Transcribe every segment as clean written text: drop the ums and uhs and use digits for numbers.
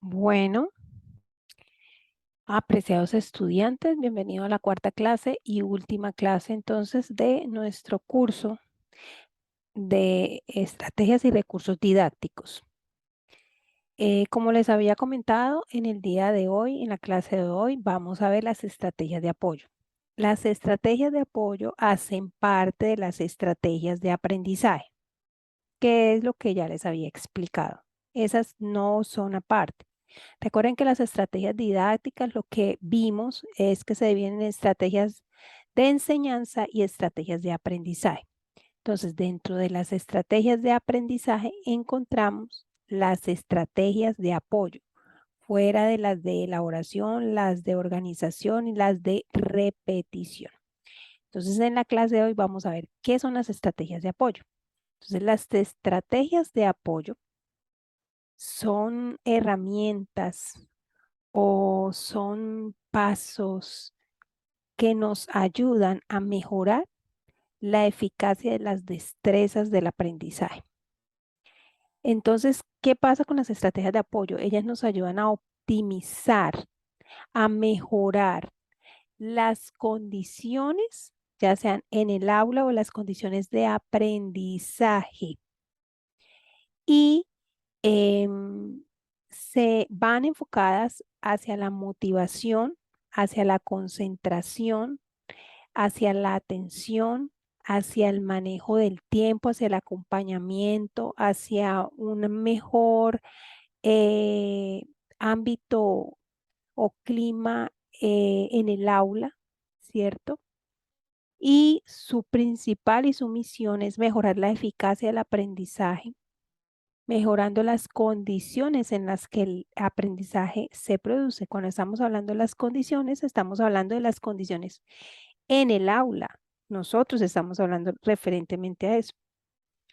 Bueno, apreciados estudiantes, bienvenidos a la cuarta clase y última clase entonces de nuestro curso de estrategias y recursos didácticos. Como les había comentado en el día de hoy, en la clase de hoy, vamos a ver las estrategias de apoyo. Las estrategias de apoyo hacen parte de las estrategias de aprendizaje, que es lo que ya les había explicado. Esas no son aparte. Recuerden que las estrategias didácticas, lo que vimos es que se dividen en estrategias de enseñanza y estrategias de aprendizaje. Entonces, dentro de las estrategias de aprendizaje encontramos las estrategias de apoyo, fuera de las de elaboración, las de organización y las de repetición. Entonces, en la clase de hoy vamos a ver qué son las estrategias de apoyo. Entonces, las estrategias de apoyo son herramientas o son pasos que nos ayudan a mejorar la eficacia de las destrezas del aprendizaje. Entonces, ¿qué pasa con las estrategias de apoyo? Ellas nos ayudan a optimizar, a mejorar las condiciones, ya sean en el aula o las condiciones de aprendizaje. Y se van enfocadas hacia la motivación, hacia la concentración, hacia la atención, hacia el manejo del tiempo, hacia el acompañamiento, hacia un mejor eh, ámbito o clima en el aula, ¿cierto? Y su principal y su misión es mejorar la eficacia del aprendizaje, mejorando las condiciones en las que el aprendizaje se produce. Cuando estamos hablando de las condiciones, estamos hablando de las condiciones en el aula. Nosotros estamos hablando referentemente a eso.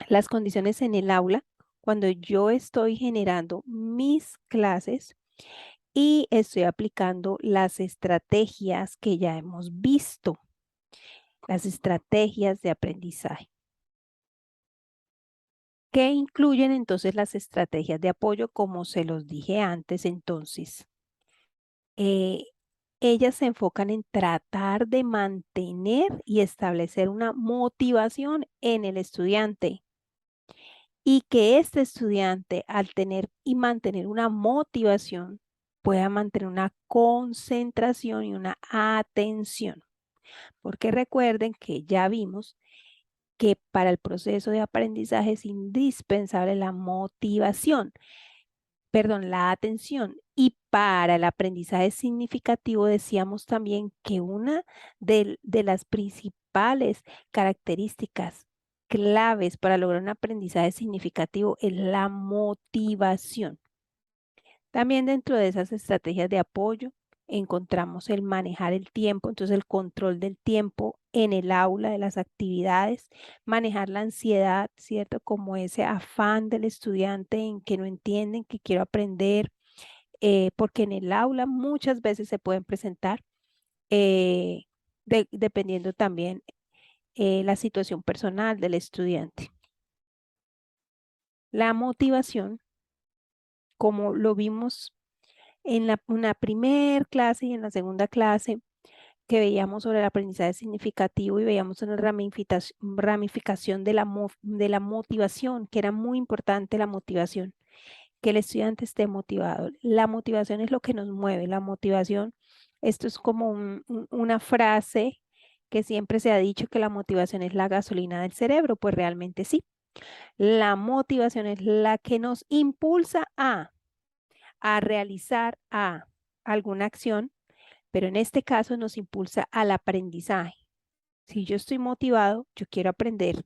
Las condiciones en el aula, cuando yo estoy generando mis clases y estoy aplicando las estrategias que ya hemos visto, las estrategias de aprendizaje. ¿Qué incluyen entonces las estrategias de apoyo? Como se los dije antes, entonces, eh, ellas se enfocan en tratar de mantener y establecer una motivación en el estudiante y que este estudiante al tener y mantener una motivación pueda mantener una concentración y una atención. Porque recuerden que ya vimos que para el proceso de aprendizaje es indispensable la motivación, perdón, la atención. Y para el aprendizaje significativo decíamos también que una de las principales características claves para lograr un aprendizaje significativo es la motivación. También dentro de esas estrategias de apoyo encontramos el manejar el tiempo, entonces el control del tiempo en el aula de las actividades, manejar la ansiedad, ¿cierto? Como ese afán del estudiante en que no entienden, que quiero aprender, porque en el aula muchas veces se pueden presentar, eh, dependiendo también la situación personal del estudiante. La motivación, como lo vimos en una primera clase y en la segunda clase, que veíamos sobre el aprendizaje significativo y veíamos una ramificación de de la motivación, que era muy importante la motivación, que el estudiante esté motivado. La motivación es lo que nos mueve, la motivación, esto es como una frase que siempre se ha dicho que la motivación es la gasolina del cerebro, pues realmente sí. La motivación es la que nos impulsa a realizar alguna acción, pero en este caso nos impulsa al aprendizaje. Si yo estoy motivado, yo quiero aprender.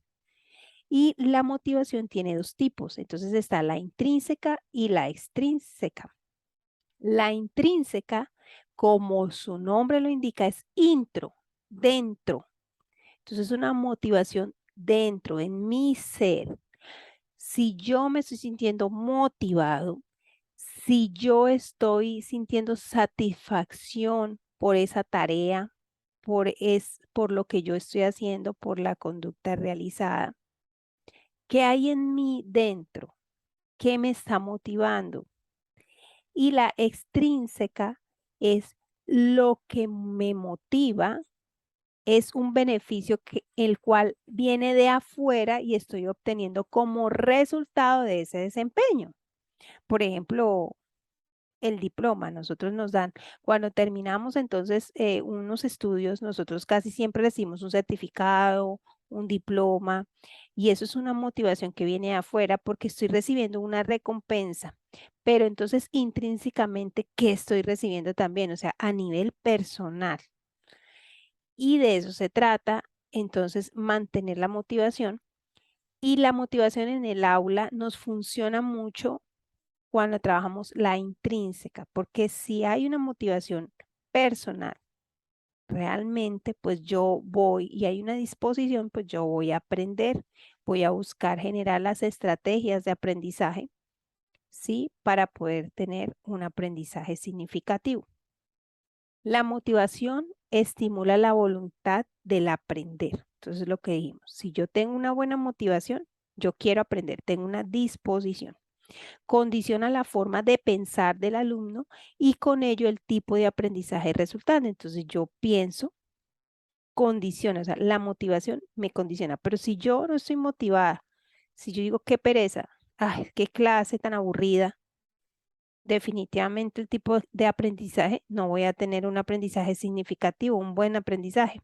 Y la motivación tiene dos tipos. Entonces está la intrínseca y la extrínseca. La intrínseca, como su nombre lo indica, es intro, dentro. Entonces es una motivación dentro, en mi ser. Si yo me estoy sintiendo motivado, si yo estoy sintiendo satisfacción por esa tarea, por lo que yo estoy haciendo, por la conducta realizada, ¿qué hay en mí dentro? ¿Qué me está motivando? Y la extrínseca es lo que me motiva, es un beneficio el cual viene de afuera y estoy obteniendo como resultado de ese desempeño. Por ejemplo, el diploma, nosotros nos dan, cuando terminamos entonces unos estudios, nosotros casi siempre recibimos un certificado, un diploma, y eso es una motivación que viene de afuera porque estoy recibiendo una recompensa. Pero entonces intrínsecamente, ¿qué estoy recibiendo también? O sea, a nivel personal. Y de eso se trata, entonces, mantener la motivación. Y la motivación en el aula nos funciona mucho cuando trabajamos la intrínseca, porque si hay una motivación personal, realmente, pues yo voy y hay una disposición, pues yo voy a aprender, voy a buscar generar las estrategias de aprendizaje, ¿sí? Para poder tener un aprendizaje significativo. La motivación estimula la voluntad del aprender. Entonces, lo que dijimos, si yo tengo una buena motivación, yo quiero aprender, tengo una disposición. Condiciona la forma de pensar del alumno y con ello el tipo de aprendizaje resultante. Entonces, yo pienso, condiciona, o sea, la motivación me condiciona. Pero si yo no estoy motivada, si yo digo, qué pereza, ay, qué clase tan aburrida, definitivamente el tipo de aprendizaje, no voy a tener un aprendizaje significativo, un buen aprendizaje.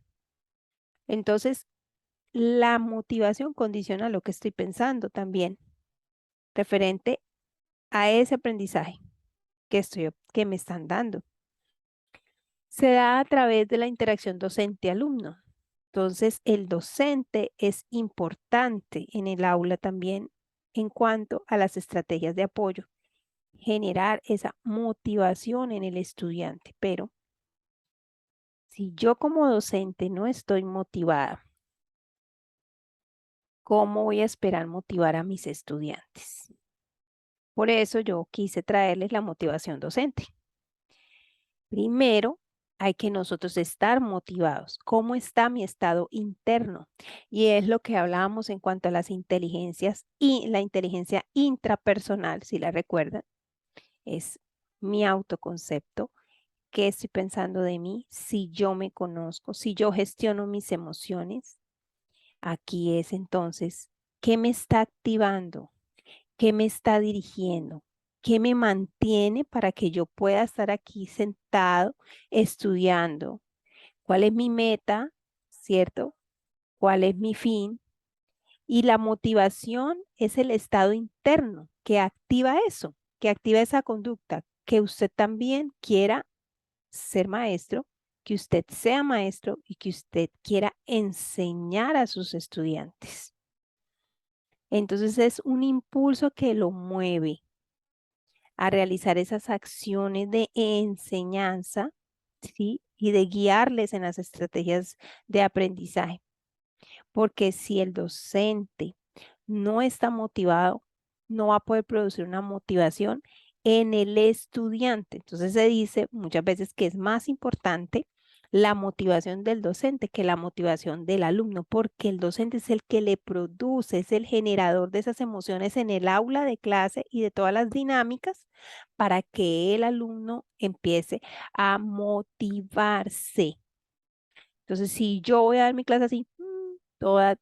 Entonces, la motivación condiciona lo que estoy pensando también, referente a ese aprendizaje que me están dando. Se da a través de la interacción docente-alumno. Entonces, el docente es importante en el aula también en cuanto a las estrategias de apoyo, generar esa motivación en el estudiante, pero si yo como docente no estoy motivada, ¿cómo voy a esperar motivar a mis estudiantes? Por eso yo quise traerles la motivación docente. Primero, hay que nosotros estar motivados. ¿Cómo está mi estado interno? Y es lo que hablábamos en cuanto a las inteligencias y la inteligencia intrapersonal, si la recuerdan, es mi autoconcepto. ¿Qué estoy pensando de mí? Si yo me conozco, si yo gestiono mis emociones, aquí es entonces, ¿qué me está activando? ¿Qué me está dirigiendo? ¿Qué me mantiene para que yo pueda estar aquí sentado estudiando? ¿Cuál es mi meta? ¿Cierto? ¿Cuál es mi fin? Y la motivación es el estado interno que activa eso, que activa esa conducta, que usted también quiera ser maestro, que usted sea maestro y que usted quiera enseñar a sus estudiantes. Entonces es un impulso que lo mueve a realizar esas acciones de enseñanza, ¿sí? Y de guiarles en las estrategias de aprendizaje. Porque si el docente no está motivado, no va a poder producir una motivación en el estudiante. Entonces se dice muchas veces que es más importante la motivación del docente que la motivación del alumno, porque el docente es el que le produce, es el generador de esas emociones en el aula de clase y de todas las dinámicas para que el alumno empiece a motivarse. Entonces, si yo voy a dar mi clase así, toda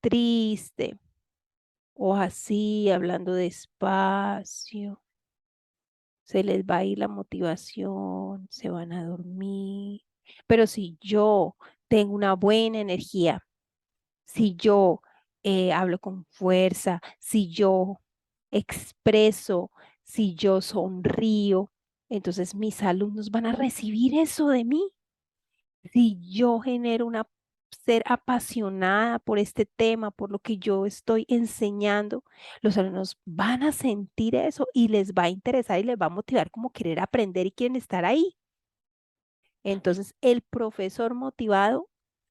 triste o así, hablando despacio, se les va a ir la motivación, se van a dormir. Pero si yo tengo una buena energía, si yo hablo con fuerza, si yo expreso, si yo sonrío, entonces mis alumnos van a recibir eso de mí. Si yo genero una ser apasionada por este tema, por lo que yo estoy enseñando, los alumnos van a sentir eso y les va a interesar y les va a motivar como querer aprender y quieren estar ahí. Entonces, el profesor motivado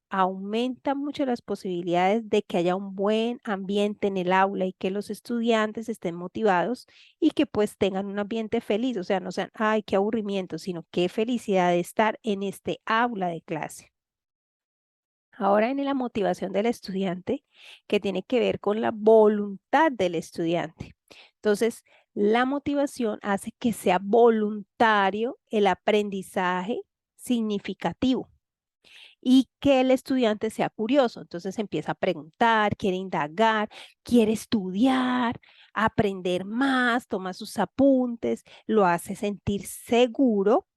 aumenta mucho las posibilidades de que haya un buen ambiente en el aula y que los estudiantes estén motivados y que pues tengan un ambiente feliz, o sea, no sean, ay, qué aburrimiento, sino qué felicidad de estar en este aula de clase. Ahora en la motivación del estudiante, que tiene que ver con la voluntad del estudiante. Entonces, La motivación hace que sea voluntario el aprendizaje significativo y que el estudiante sea curioso. Entonces empieza a preguntar, quiere indagar, quiere estudiar, aprender más, toma sus apuntes, lo hace sentir seguro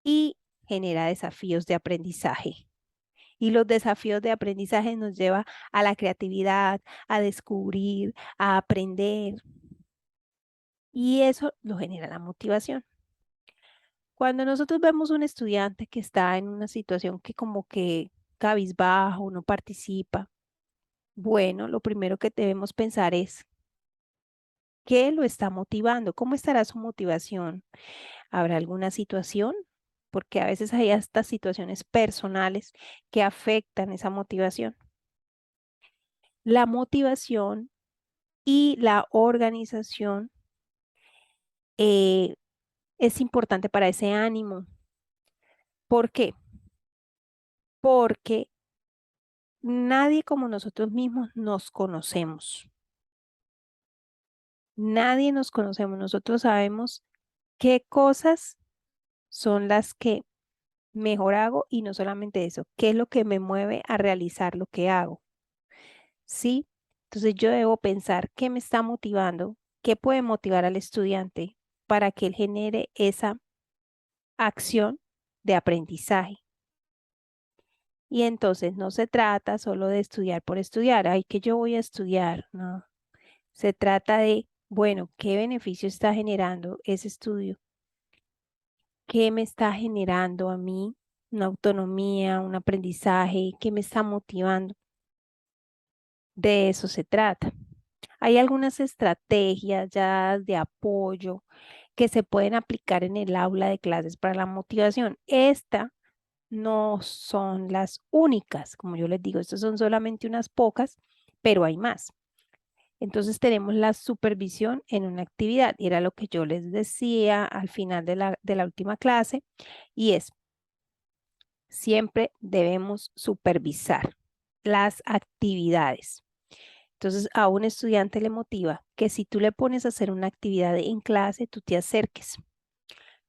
y genera desafíos de aprendizaje. Y los desafíos de aprendizaje nos lleva a la creatividad, a descubrir, a aprender. Y eso lo genera la motivación. Cuando nosotros vemos un estudiante que está en una situación que como que cabizbajo, no participa, bueno, lo primero que debemos pensar es, ¿qué lo está motivando? ¿Cómo estará su motivación? ¿Habrá alguna situación? Porque a veces hay hasta situaciones personales que afectan esa motivación. La motivación y la organización eh, es importante para ese ánimo. ¿Por qué? Porque nadie como nosotros mismos nos conocemos. Nadie nos conocemos. Nosotros sabemos qué cosas son las que mejor hago y no solamente eso, qué es lo que me mueve a realizar lo que hago. ¿Sí? Entonces yo debo pensar qué me está motivando, qué puede motivar al estudiante para que él genere esa acción de aprendizaje. Y entonces no se trata solo de estudiar por estudiar, ay, que yo voy a estudiar, no. Se trata de, bueno, ¿qué beneficio está generando ese estudio? ¿Qué me está generando a mí? Una autonomía, un aprendizaje, ¿qué me está motivando? De eso se trata. Hay algunas estrategias ya de apoyo que se pueden aplicar en el aula de clases para la motivación. Esta no son las únicas, como yo les digo, estas son solamente unas pocas, pero hay más. Entonces tenemos la supervisión en una actividad y era lo que yo les decía al final de la última clase y es, siempre debemos supervisar las actividades. Entonces a un estudiante le motiva que si tú le pones a hacer una actividad en clase, tú te acerques,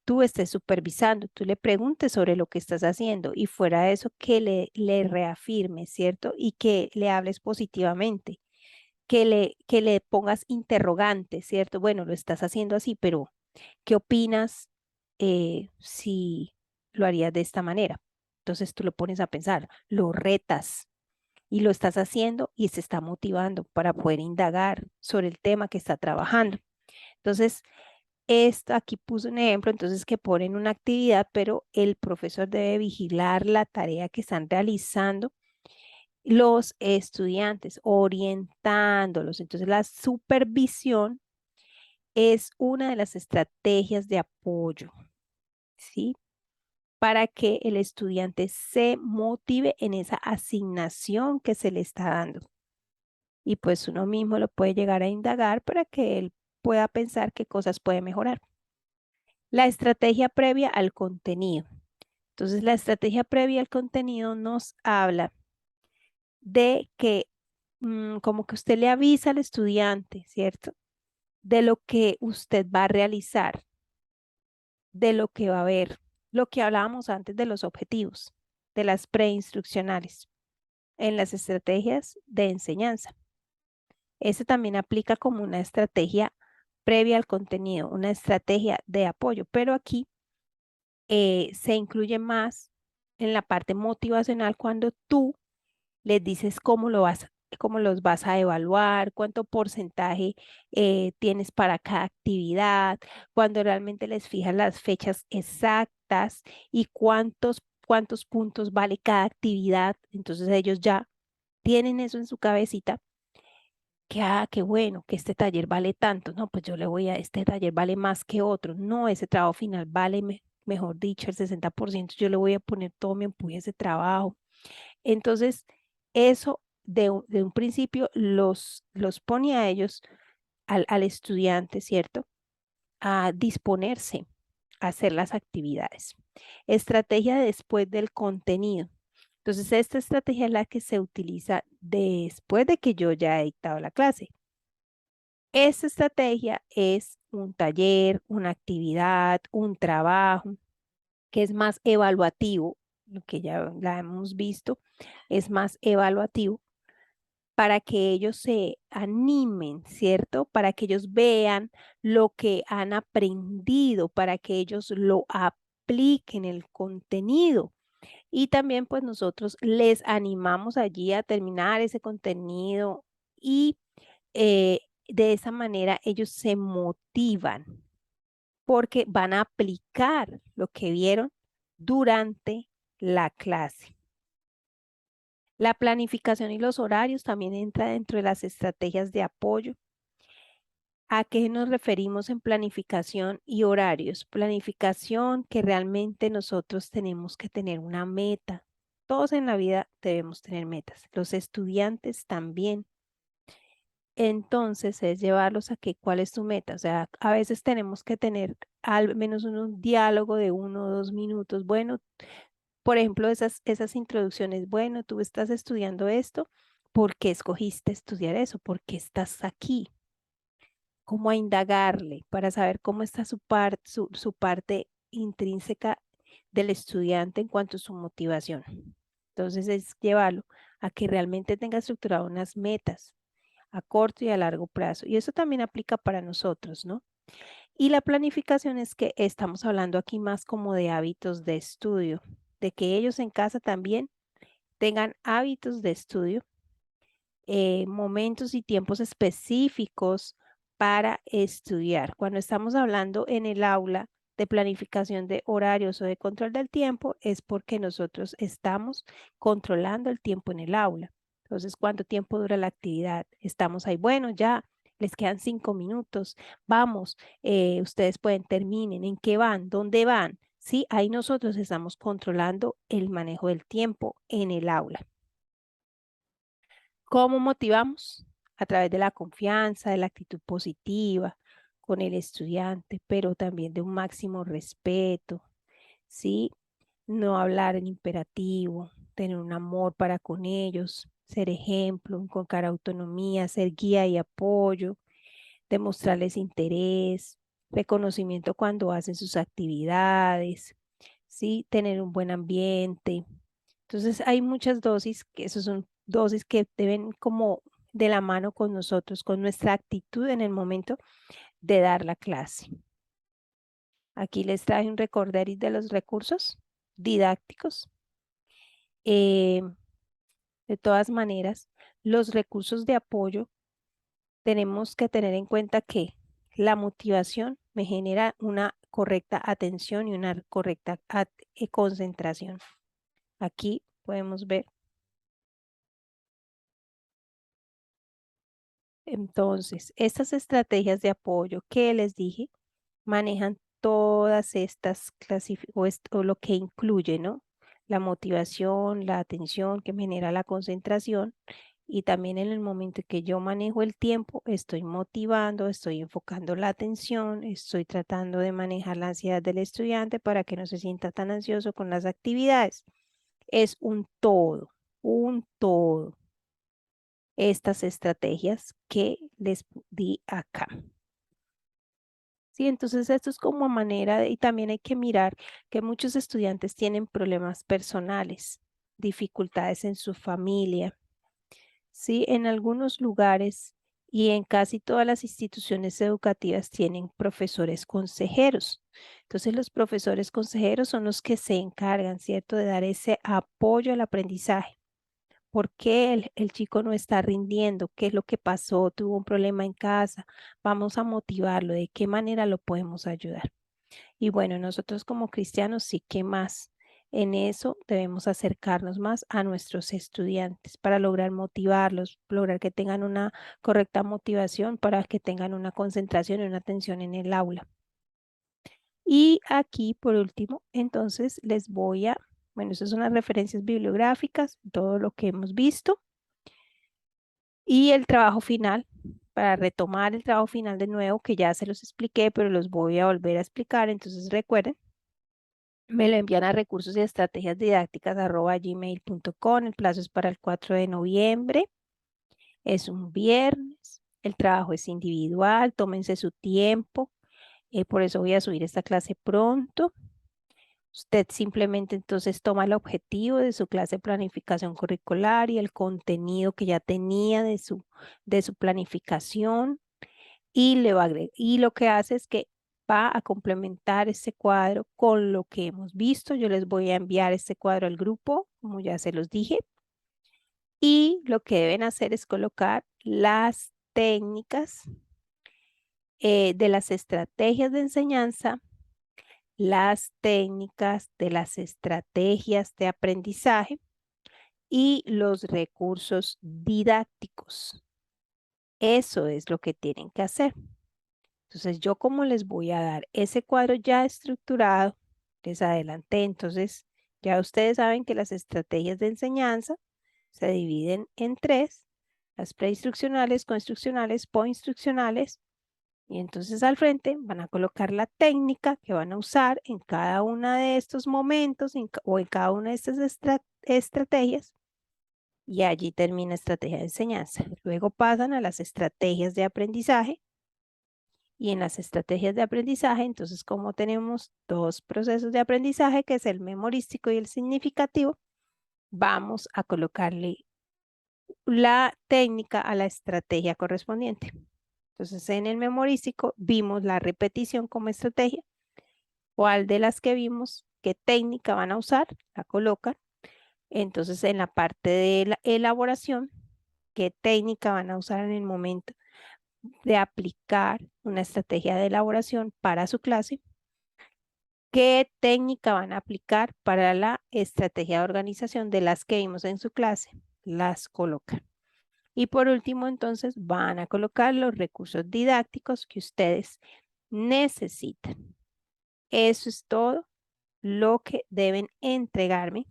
tú estés supervisando, tú le preguntes sobre lo que estás haciendo y fuera de eso que le reafirmes, ¿cierto? Y que le hables positivamente, que le pongas interrogantes, ¿cierto? Bueno, lo estás haciendo así, pero ¿qué opinas si lo harías de esta manera? Entonces tú lo pones a pensar, lo retas y lo estás haciendo y se está motivando para poder indagar sobre el tema que está trabajando. Entonces, esto aquí puse un ejemplo, entonces que ponen una actividad, pero el profesor debe vigilar la tarea que están realizando los estudiantes, orientándolos. Entonces, la supervisión es una de las estrategias de apoyo, ¿sí? Para que el estudiante se motive en esa asignación que se le está dando. Y pues uno mismo lo puede llegar a indagar para que él pueda pensar qué cosas puede mejorar. La estrategia previa al contenido. Entonces, la estrategia previa al contenido nos habla de que como que usted le avisa al estudiante, ¿cierto? De lo que usted va a realizar, de lo que va a ver, lo que hablábamos antes de los objetivos, de las preinstruccionales en las estrategias de enseñanza. Ese también aplica como una estrategia previa al contenido, una estrategia de apoyo, pero aquí se incluye más en la parte motivacional cuando tú les dices cómo los vas a evaluar, cuánto porcentaje tienes para cada actividad, cuando realmente les fijas las fechas exactas y cuántos puntos vale cada actividad. Entonces ellos ya tienen eso en su cabecita, que, qué bueno, que este taller vale tanto, no, pues yo le voy a, este taller vale más que otro, no, ese trabajo final vale, mejor dicho, el 60%, yo le voy a poner todo mi empuje a ese trabajo. Entonces, eso de un principio los pone a ellos, al estudiante, ¿cierto? A disponerse a hacer las actividades. Estrategia después del contenido. Entonces, esta estrategia es la que se utiliza después de que yo ya he dictado la clase. Esta estrategia es un taller, una actividad, un trabajo que es más evaluativo, lo que ya la hemos visto, es más evaluativo para que ellos se animen, ¿cierto? Para que ellos vean lo que han aprendido, para que ellos lo apliquen el contenido. Y también pues nosotros les animamos allí a terminar ese contenido y eh, de esa manera ellos se motivan porque van a aplicar lo que vieron durante la clase. La planificación y los horarios también entra dentro de las estrategias de apoyo. ¿A qué nos referimos en planificación y horarios? Planificación que realmente nosotros tenemos que tener una meta. Todos en la vida debemos tener metas. Los estudiantes también. Entonces es llevarlos a que cuál es tu meta. O sea, a veces tenemos que tener al menos un diálogo de 1 o 2 minutos. Bueno, por ejemplo, esas introducciones. Bueno, tú estás estudiando esto. ¿Por qué escogiste estudiar eso? ¿Por qué estás aquí? Como a indagarle para saber cómo está su parte intrínseca del estudiante en cuanto a su motivación. Entonces es llevarlo a que realmente tenga estructurado unas metas a corto y a largo plazo. Y eso también aplica para nosotros, ¿no? Y la planificación es que estamos hablando aquí más como de hábitos de estudio, de que ellos en casa también tengan hábitos de estudio, momentos y tiempos específicos para estudiar. Cuando estamos hablando en el aula de planificación de horarios o de control del tiempo, es porque nosotros estamos controlando el tiempo en el aula. Entonces, ¿cuánto tiempo dura la actividad? Estamos ahí, bueno, ya les quedan 5 minutos, vamos, ustedes pueden terminen, ¿en qué van? ¿Dónde van? Sí, ahí nosotros estamos controlando el manejo del tiempo en el aula. ¿Cómo motivamos? A través de la confianza, de la actitud positiva con el estudiante, pero también de un máximo respeto, ¿sí? No hablar en imperativo, tener un amor para con ellos, ser ejemplo, inculcar autonomía, ser guía y apoyo, demostrarles interés, reconocimiento cuando hacen sus actividades, ¿sí? Tener un buen ambiente. Entonces hay muchas dosis, que esas son dosis que deben como de la mano con nosotros, con nuestra actitud en el momento de dar la clase. Aquí les traje un recorderis de los recursos didácticos. Eh, de todas maneras, los recursos de apoyo tenemos que tener en cuenta que la motivación me genera una correcta atención y una correcta concentración. Aquí podemos ver. Entonces, estas estrategias de apoyo que les dije manejan todas estas o lo que incluye, ¿no? La motivación, la atención que me genera la concentración y también en el momento que yo manejo el tiempo, estoy motivando, estoy enfocando la atención, estoy tratando de manejar la ansiedad del estudiante para que no se sienta tan ansioso con las actividades. Es un todo estas estrategias que les di acá. Sí, entonces esto es como manera y también hay que mirar que muchos estudiantes tienen problemas personales, dificultades en su familia. Sí, en algunos lugares y en casi todas las instituciones educativas tienen profesores consejeros. Entonces los profesores consejeros son los que se encargan, ¿cierto?, de dar ese apoyo al aprendizaje. ¿Por qué el chico no está rindiendo? ¿Qué es lo que pasó? ¿Tuvo un problema en casa? Vamos a motivarlo. ¿De qué manera lo podemos ayudar? Y bueno, nosotros como cristianos sí que más en eso debemos acercarnos más a nuestros estudiantes para lograr motivarlos, lograr que tengan una correcta motivación, para que tengan una concentración y una atención en el aula. Y aquí, por último, entonces les voy a, bueno, esas son las referencias bibliográficas, todo lo que hemos visto. Y el trabajo final, para retomar el trabajo final de nuevo, que ya se los expliqué, pero los voy a volver a explicar. Entonces recuerden, me lo envían a recursos y estrategias didácticas @gmail.com. El plazo es para el 4 de noviembre. Es un viernes. El trabajo es individual, tómense su tiempo. Por eso voy a subir esta clase pronto. Usted simplemente entonces toma el objetivo de su clase de planificación curricular y el contenido que ya tenía de su planificación y le va a y lo que hace es que va a complementar este cuadro con lo que hemos visto. Yo les voy a enviar este cuadro al grupo, como ya se los dije. Y lo que deben hacer es colocar las técnicas de las estrategias de enseñanza, las técnicas de las estrategias de aprendizaje y los recursos didácticos. Eso es lo que tienen que hacer. Entonces, yo como les voy a dar ese cuadro ya estructurado, les adelanté, entonces ya ustedes saben que las estrategias de enseñanza se dividen en tres: las preinstruccionales, coinstruccionales, postinstruccionales. Y entonces al frente van a colocar la técnica que van a usar en cada uno de estos momentos o en cada una de estas estrategias. Y allí termina estrategia de enseñanza. Luego pasan a las estrategias de aprendizaje. Y en las estrategias de aprendizaje, entonces como tenemos dos procesos de aprendizaje, que es el memorístico y el significativo, vamos a colocarle la técnica a la estrategia correspondiente. Entonces, en el memorístico vimos la repetición como estrategia. ¿Cuál de las que vimos? ¿Qué técnica van a usar? La colocan. Entonces, en la parte de la elaboración, ¿qué técnica van a usar en el momento de aplicar una estrategia de elaboración para su clase? ¿Qué técnica van a aplicar para la estrategia de organización de las que vimos en su clase? Las colocan. Y por último, entonces, van a colocar los recursos didácticos que ustedes necesitan. Eso es todo lo que deben entregarme.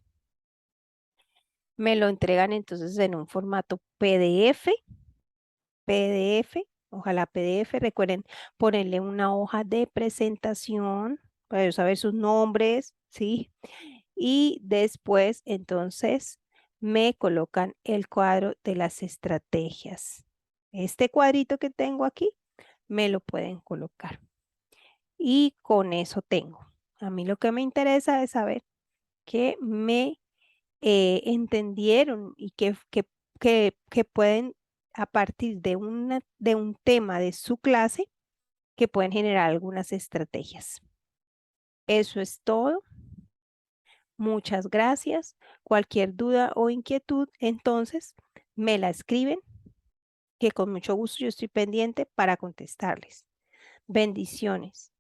Me lo entregan entonces en un formato PDF. Ojalá PDF. Recuerden ponerle una hoja de presentación para yo saber sus nombres, ¿sí? Y después, entonces, me colocan el cuadro de las estrategias. Este cuadrito que tengo aquí, me lo pueden colocar. Y con eso tengo. A mí lo que me interesa es saber que me entendieron y que pueden, a partir de un tema de su clase, que pueden generar algunas estrategias. Eso es todo. Muchas gracias. Cualquier duda o inquietud, entonces, me la escriben, que con mucho gusto yo estoy pendiente para contestarles. Bendiciones.